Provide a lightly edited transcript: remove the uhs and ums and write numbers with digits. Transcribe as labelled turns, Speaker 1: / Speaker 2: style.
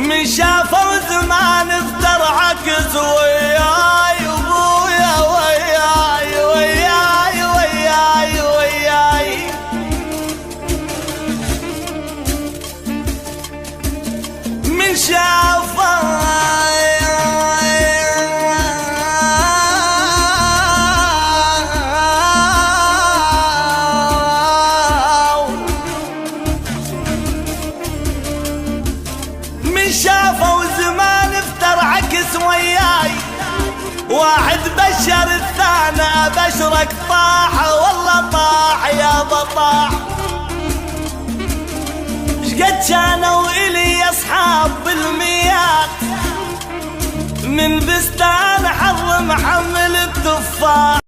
Speaker 1: من شافوا زمان افتر عكس وياي ابويا وياي وياي وياي وياي من شافوا شافوا زمان افتر عكس وياي واحد بشر الثاني بشرك طاح والله طاح يا بطاح شقد كانوا إلي أصحاب بالميات من بستان حظ محمل التفاح